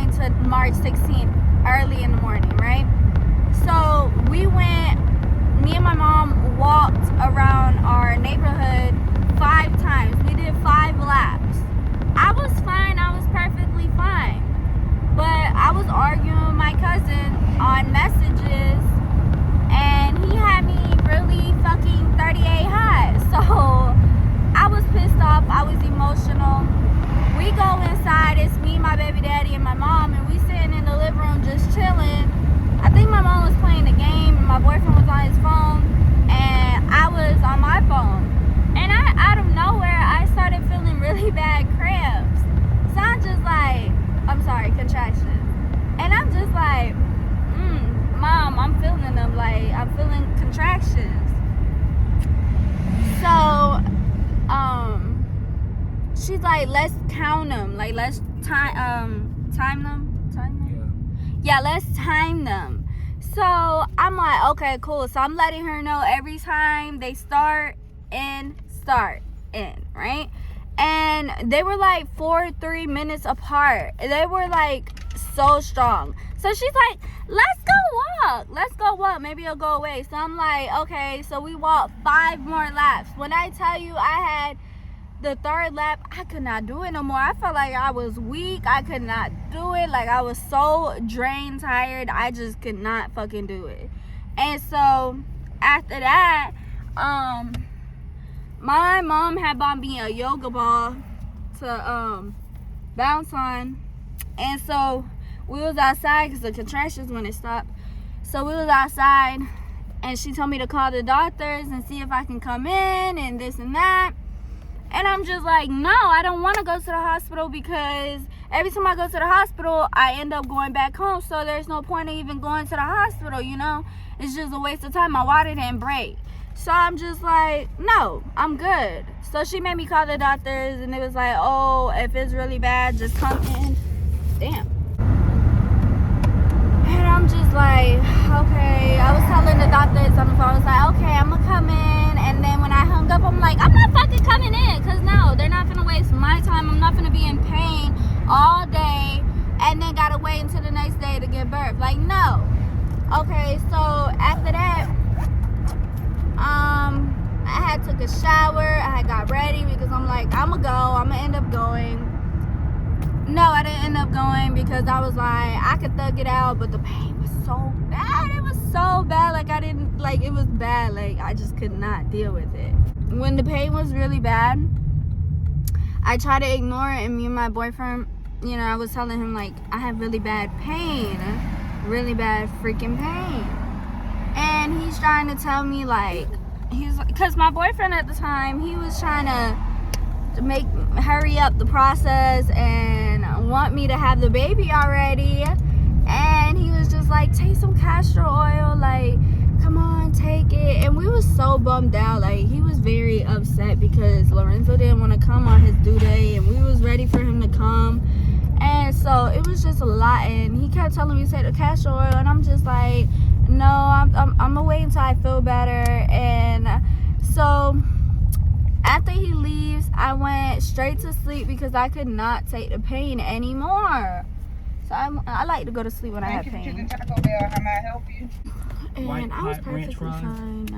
going to March 16th early in the morning, right? So we went, me and my mom walked around our neighborhood 5 times. We did 5 laps. I was fine. I was perfectly fine. But I was arguing with my cousin on messages, and he had me really fucking 38 high. So I was pissed off. I was emotional. We go inside. It's me, my baby daddy, and my mom, and we sitting in the living room just chilling. I think my mom was playing the game, and my boyfriend was on his phone, and I was on my phone. And out of nowhere, I started feeling really bad cramps. So I'm just like, I'm sorry, contractions. And I'm just like, Mom, I'm feeling them. Like, I'm feeling contractions. So, she's like, let's count them. Like, let's time them. Yeah, let's time them. So I'm like, okay, cool. So I'm letting her know every time they start in, right? And they were like 4-3 minutes apart. They were like so strong. So she's like, let's go walk. Maybe it'll go away. So I'm like, okay. So we walked 5 more laps. When I tell you I had the 3rd lap, I could not do it no more. I felt like I was weak. I could not do it. Like, I was so drained, tired. I just could not fucking do it. And so after that, my mom had bought me a yoga ball to bounce on. And so we was outside because the contractions when it stopped. So we was outside, and she told me to call the doctors and see if I can come in and this and that. And I'm just like, no, I don't want to go to the hospital, because every time I go to the hospital, I end up going back home. So there's no point in even going to the hospital, you know? It's just a waste of time. My water didn't break. So I'm just like, no, I'm good. So she made me call the doctors, and it was like, oh, if it's really bad, just come in. Damn. And I'm just like, okay. I was telling the doctors on the phone, I was like, okay, I'm going to come in. And then when I hung up, I'm like, I'm not fucking coming in, because no, they're not gonna waste my time. I'm not gonna be in pain all day and then gotta wait until the next day to give birth. Like, no. Okay, so after that, I had took a shower. I had got ready because I'm like, I'm gonna go. I'm gonna end up going. No, I didn't end up going because I was like, I could thug it out, but the pain was so bad. It was so bad. Like, it was bad. Like, I just could not deal with it. When the pain was really bad, I tried to ignore it, and me and my boyfriend, you know, I was telling him, like, I have really bad pain. Really bad freaking pain. And he's trying to tell me, like, because my boyfriend at the time, he was trying to hurry up the process and want me to have the baby already. And he was just like, take some castor oil, like, come on, take it. And we was so bummed out. Like, he was very upset because Lorenzo didn't want to come on his due day, and we was ready for him to come. And so it was just a lot, and he kept telling me to take the castor oil, and I'm just like, no, I'm gonna wait until I feel better. And so after he leaves, I went straight to sleep because I could not take the pain anymore. So I like to go to sleep when I have pain. Chicken Taco Bell, how may I help you? And I was perfectly fine.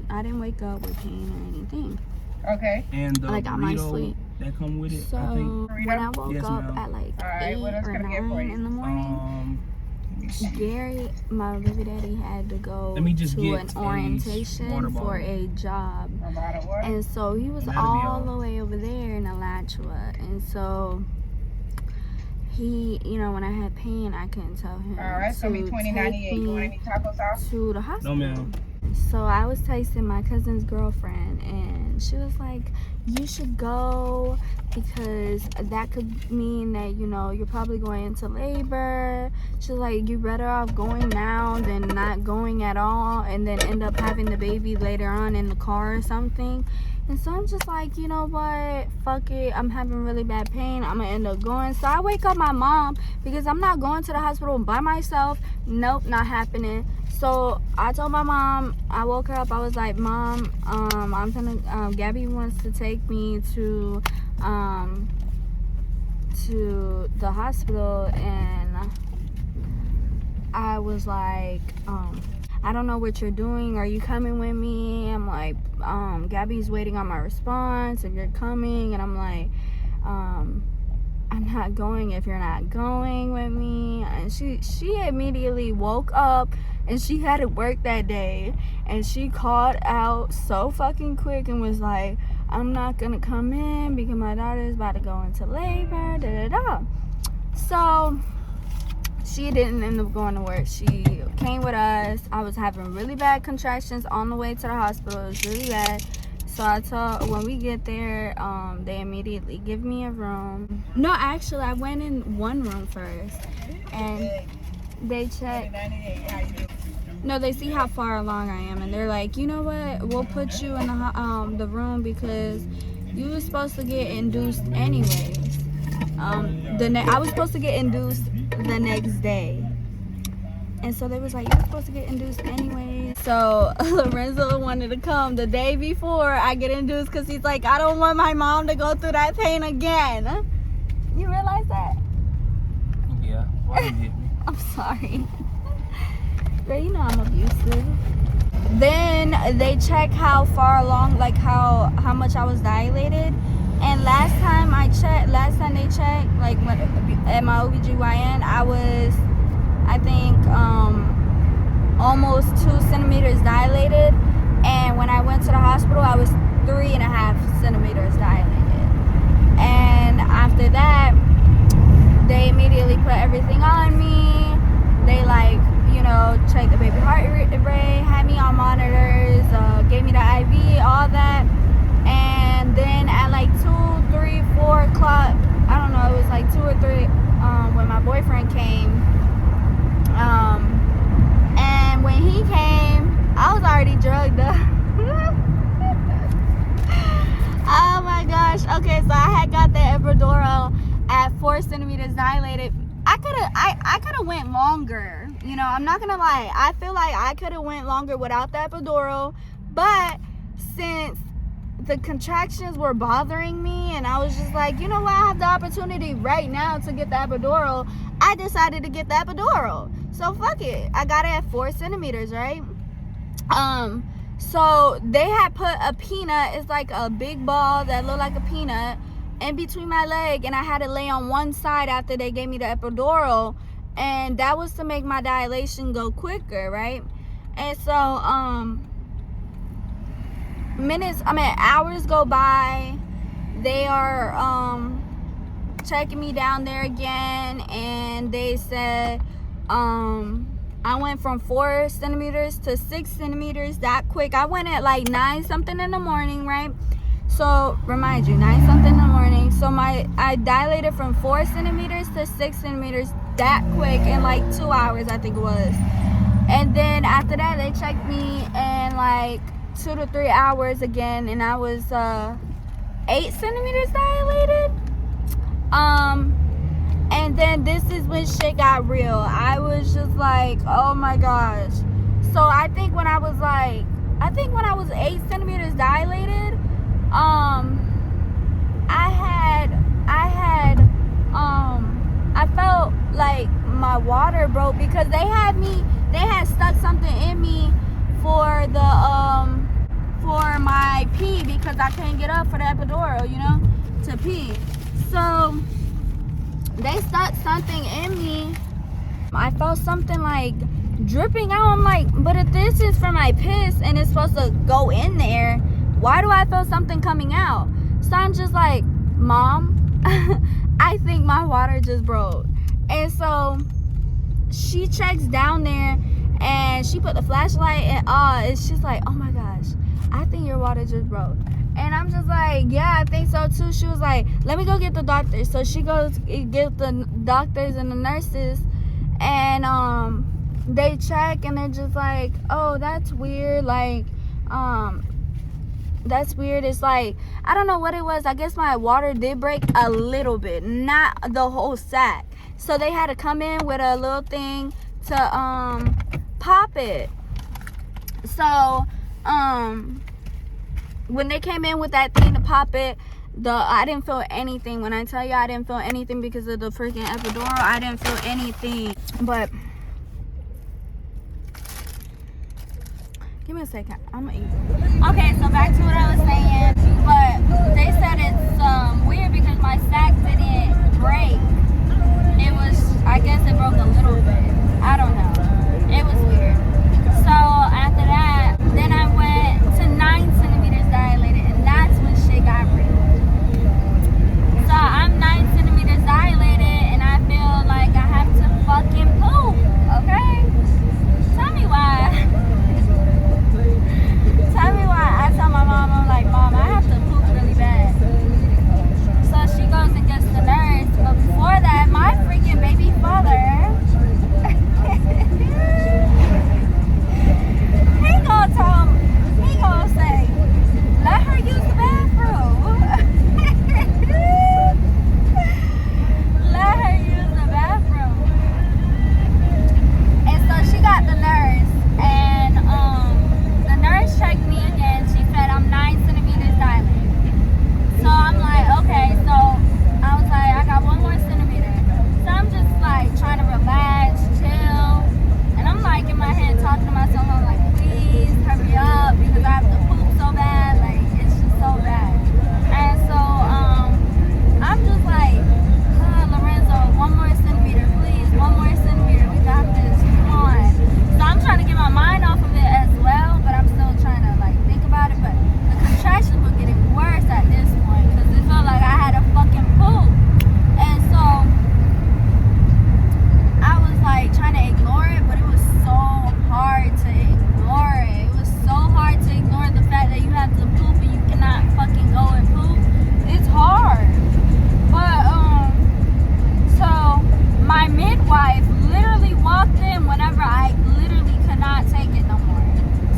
I didn't wake up with pain or anything. Okay. And the I got my sleep. That come with it, So I think. when I woke Yes, up ma'am. at like Alright, 8 what else or can I get 9 for you? in the morning, Gary, my baby daddy, had to go Let me just to get an a water orientation bottle. for a job. A bottle of water? And so he was And that'll be all all. the way over there in Alachua. And so he, you know, when I had pain, I couldn't tell him Alright, so be to $20.98. take You want me any taco sauce? to the hospital. No, ma'am. So I was texting my cousin's girlfriend, and she was like, you should go because that could mean that, you know, you're probably going into labor. She's like, you're better off going now than not going at all and then end up having the baby later on in the car or something. And so I'm just like, you know what, fuck it, I'm having really bad pain, I'm gonna end up going. So I wake up my mom because I'm not going to the hospital by myself. Nope, not happening. So I told my mom, I woke her up, I was like, Mom, I'm gonna, Gabby wants to take me to to the hospital, and I was like, I don't know what you're doing. Are you coming with me? I'm like, Gabby's waiting on my response if you're coming. And I'm like, I'm not going if you're not going with me. And she immediately woke up, and she had to work that day, and she called out so fucking quick and was like, I'm not gonna come in because my daughter's about to go into labor, da da da. So she didn't end up going to work. She came with us. I was having really bad contractions on the way to the hospital. It was really bad. So I told, when we get there, they immediately give me a room. No, actually, I went in one room first, and they checked. No, they see how far along I am, and they're like, you know what? We'll put you in the room because you were supposed to get induced anyways. I was supposed to get induced the next day. And so they was like, you're supposed to get induced anyway. So Lorenzo wanted to come the day before I get induced because he's like, I don't want my mom to go through that pain again. You realize that? Yeah. Why you hit me? I'm sorry. Girl, you know I'm abusive. Then they check how far along, like how much I was dilated. And last time they checked, like at my OBGYN, I was, I think, almost 2 centimeters dilated. And when I went to the hospital, I was 3.5 centimeters dilated. And after that, they immediately put everything on me. They checked the baby heart rate, had me on monitors, gave me the IV, all that. And then at like 2, 3, 4 o'clock, I don't know, it was like 2 or 3 when my boyfriend came. And when he came, I was already drugged up. Oh my gosh. Okay, so I had got the epidural at 4 centimeters dilated. I could have went longer. You know, I'm not gonna lie. I feel like I could have went longer without the epidural, but since the contractions were bothering me, and I was just like, you know what, I have the opportunity right now to get the epidural, I decided to get the epidural. So fuck it. I got it at 4 centimeters, right? So they had put a peanut, it's like a big ball that looked like a peanut, in between my leg, and I had to lay on one side after they gave me the epidural, and that was to make my dilation go quicker, right? And so hours go by. They are checking me down there again, and they said I went from 4 centimeters to 6 centimeters that quick. I went at like 9 something in the morning, right? So remind you, 9 something in the morning. So I dilated from 4 centimeters to 6 centimeters that quick in like 2 hours, I think it was. And then after that, they checked me in like 2 to 3 hours again, and I was 8 centimeters dilated. And then this is when shit got real. I was just like, oh my gosh. So I think when I was 8 centimeters dilated, I felt like my water broke because they had stuck something in me for my pee because I couldn't get up for the epidural, you know, to pee. So they stuck something in me. I felt something like dripping out. I'm like, but if this is for my piss and it's supposed to go in there, why do I feel something coming out? So I'm just like, Mom, I think my water just broke. And so she checks down there and she put the flashlight and she's like, oh my gosh, I think your water just broke. And I'm just like, yeah, I think so too. She was like, let me go get the doctors. So she goes get the doctors and the nurses, and they check and they're just like, oh, that's weird. Like, that's weird. It's like, I don't know what it was. I guess my water did break a little bit, not the whole sack. So they had to come in with a little thing to pop it. So when they came in with that thing to pop it, I didn't feel anything. When I tell you I didn't feel anything because of the freaking epidural, I didn't feel anything. But give me a second. I'm gonna eat. Okay, so back to what I was saying. But they said it's weird because my sac didn't break. It was, I guess it broke a little bit. I don't know. It was weird. So after that, then I went to 9 centimeters dilated, and that's when shit got real. So I'm 9 centimeters dilated, and I feel like I have to fucking poop. Okay? Tell me why. Tell me why. I tell my mom, I'm like, Mom, I have to poop really bad. So she goes and gets the nurse. But before that, my freaking baby father, he gonna say, let her use the bathroom. Let her use the bathroom. And so she got the nurse, and the nurse checked me again. She said I'm 9 centimeters dilated. So I'm like, okay. So I was like, I got 1 more centimeter. So I'm just like trying to relax, chill, and I'm like in my head talking to myself. I'm like, please hurry up because I have to poop so bad. Like it's just so bad. And so I'm just like, Lorenzo, 1 more centimeter, please, 1 more centimeter. We got this. Come on. So I'm trying to get my mind off of it as well, but I'm still trying to like think about it. But the contractions were getting worse at this point because it felt like I had a fucking poop. And so I was like trying to ignore it, but it was so hard to ignore it. It was so hard to ignore the fact that you have to poop and you cannot fucking go and poop. It's hard. But so my midwife literally walked in whenever I literally could not take it no more.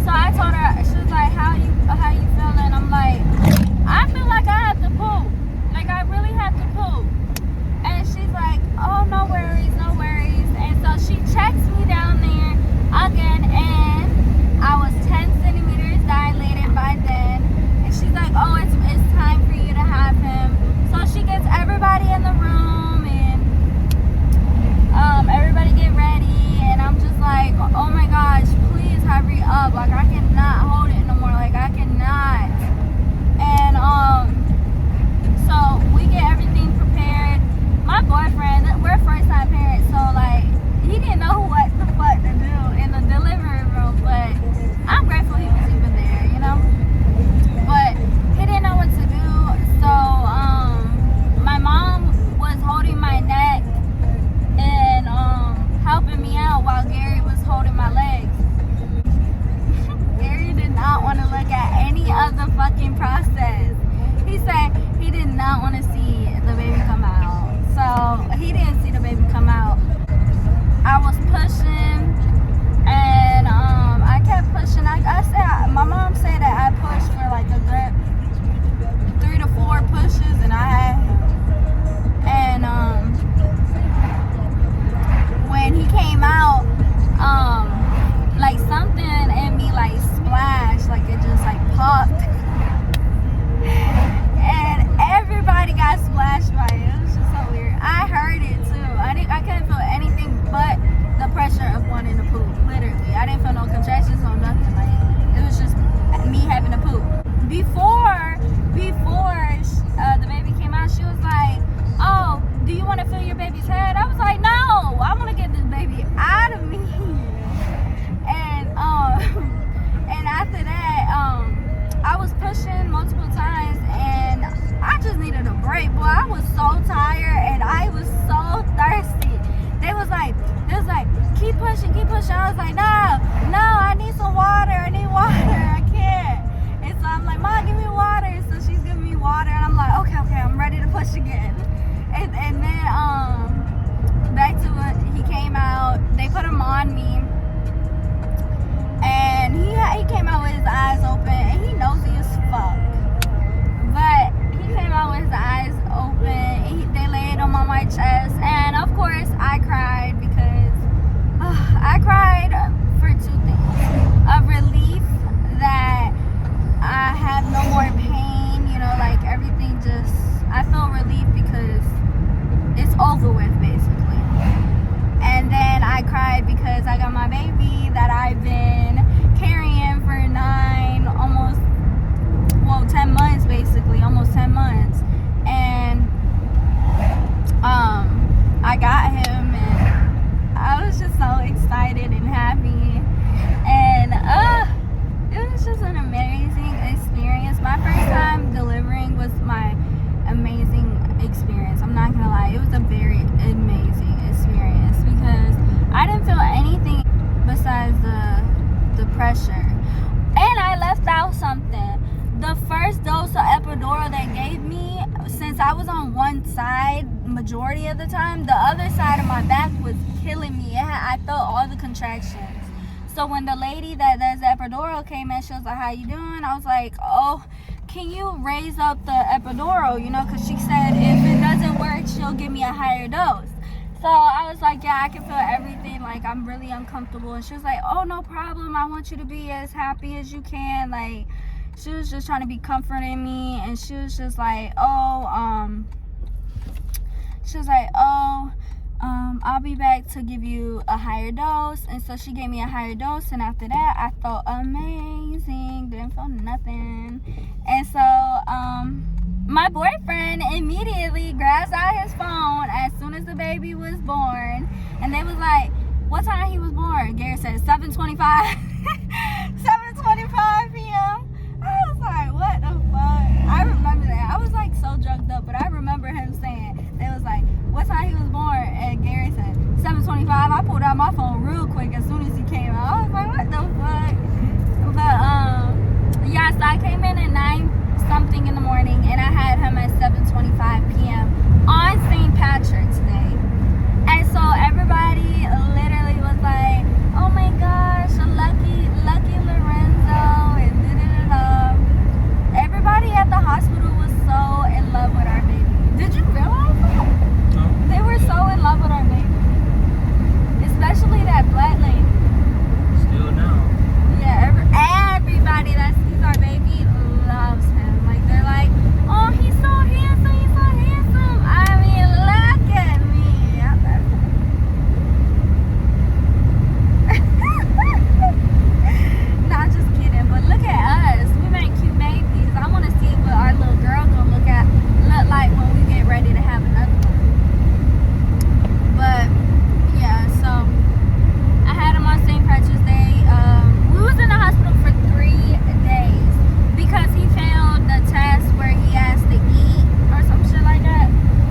So I told her, she was like, how you feeling? I'm like, I feel like I have to poop. Like I really have to poop. And she's like, oh, no worries, no worries. And so she checks me down there again, and I was 10 centimeters dilated by then. And she's like, oh, it's time for you to have him. So she gets everybody in the room, and everybody get ready. And I'm just like, oh my gosh, please hurry up. Like I cannot hold it no more. Like I cannot. And so we get everything prepared. My boyfriend, we're first time parents, so like he didn't know what the fuck to do in the delivery room, but I'm grateful he was even there, you know. But he didn't know what to do, so my mom was holding my neck and helping me out while Gary was holding my legs. Gary did not want to look at any of the fucking process. He said he did not want to see the baby come out. So he didn't see the baby come out. I was pushing, and I kept pushing. I said, my mom said that I pushed for like a good 3 to 4 pushes, and I had him. And when he came out, like something in me like splashed, like it just like popped. And everybody got splashed by it. It was just so weird. I heard it too. I couldn't feel anything but the pressure of wanting to poop. Literally, I didn't feel no contractions, no nothing. Like it was just me having to poop. Before the baby came out, she was like, "Oh, do you want to feel your baby's head?" I was like, "No, I want to get this baby out of me." And after that, I was pushing multiple times, and I just needed a break. Boy, I was so tired, and I was so thirsty. They was like, keep pushing. I was like, no, I need some water. I need water. I can't. And so I'm like, Mom, give me water. So she's giving me water, and I'm like, okay, I'm ready to push again. And then back to it, he came out. They put him on me. And he came out with his eyes open, and he nosy as fuck. But he came out with his eyes open. They laid him on my chest, and of course I cried because I cried for 2 things: a relief that I have no more pain, you know, like everything just I felt relief because it's over with, basically. And then I cried because I got my baby that I've been carrying for 10 months, basically, almost 10 months. And I got him, and I was just so excited and happy. And it was just an amazing experience. My first time delivering was my amazing experience. I'm not gonna lie, it was a very amazing experience because I didn't feel anything besides the pressure. And I left out something. The first dose of epidural they gave me, since I was on one side majority of the time, the other side of my back was killing me. I felt all the contractions. So when the lady that does the epidural came in, she was like, "How you doing?" I was like, "Oh, can you raise up the epidural?" You know, because she said if it doesn't work, she'll give me a higher dose. So I was like, "Yeah, I can feel everything. Like, I'm really uncomfortable." And she was like, "Oh, no problem. I want you to be as happy as you can." Like, she was just trying to be comforting me. And she was just like, I'll be back to give you a higher dose. And so she gave me a higher dose, and after that I felt amazing, didn't feel nothing. And so my boyfriend immediately grabs out his phone as soon as the baby was born, and they was like, what time he was born? Gary said 7:25 7:25 p.m. I was like, what the fuck? I remember that. I was like so drugged up, but I remember him saying, they was like, what time he was born? And Gary said 7:25. I pulled out my phone real quick as soon as he came out. I was like, what the fuck? But yeah, so I came in at 9-something in the morning, and I had him at 7:25 p.m. on St. Patrick's Day. And so everybody literally was like, oh my gosh, lucky Lorenzo, and da-da-da-da. Everybody at the hospital was so in love with our baby. Did you realize that? No. They were so in love with our baby. Especially that black lady. Still now. Yeah, everybody that sees our baby loves him. Like, they're like, oh, he's so handsome, he's so handsome. I mean, look at me. Not just kidding, but look at us. We make cute babies. I want to see what our little girl gonna look like when we get ready to have another one. But yeah, so I had him on St. Patrick's Day. We was in the hospital for 3 days because he failed the test where he has to eat or some shit like that.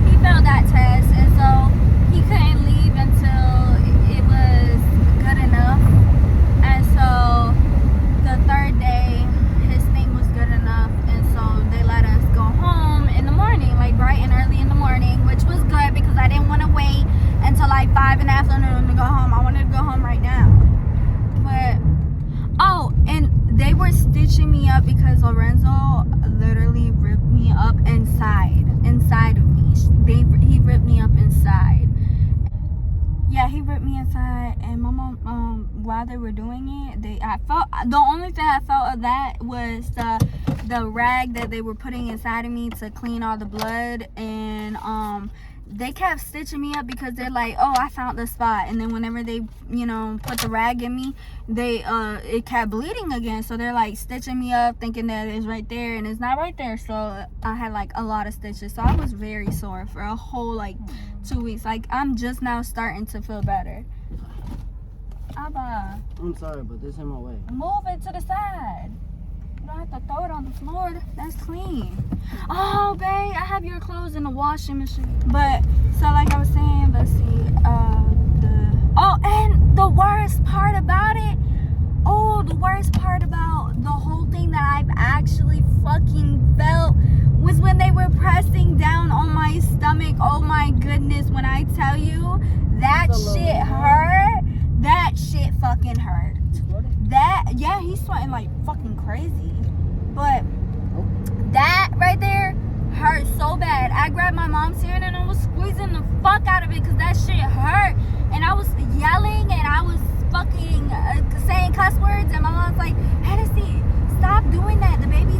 He failed that test, and so he couldn't leave until it was good enough. And so the 3rd day, his thing was good enough, and so they let us go home in the morning, like bright and early in the morning, which was good because I didn't want to wait until like 5 in the afternoon to go home. I wanted to go home right now. But and they were stitching me up because Lorenzo literally ripped me up inside of me. He ripped me up inside. Yeah, he ripped me inside, and my mom, while they were doing it, the only thing I felt of that was the rag that they were putting inside of me to clean all the blood, and they kept stitching me up because they're like, oh, I found the spot. And then whenever they, put the rag in me, it kept bleeding again. So they're like stitching me up, thinking that it's right there, and it's not right there. So I had like a lot of stitches. So I was very sore for a whole like 2 weeks. Like, I'm just now starting to feel better. Abba, I'm sorry, but this in my way. move it to the side. You don't have to throw it on the floor. That's clean. Oh, babe, I have your clothes in the washing machine. But, so like I was saying, let's see. And the worst part about it, the whole thing that I've actually fucking felt was when they were pressing down on my stomach. Oh my goodness, when I tell you, that shit hurt. That shit fucking hurt. Yeah, he's sweating like fucking crazy. But that right there hurt so bad. I grabbed my mom's hair and I was squeezing the fuck out of it because that shit hurt. And I was yelling and I was fucking saying cuss words. And my mom's like, Hennessy, stop doing that. The baby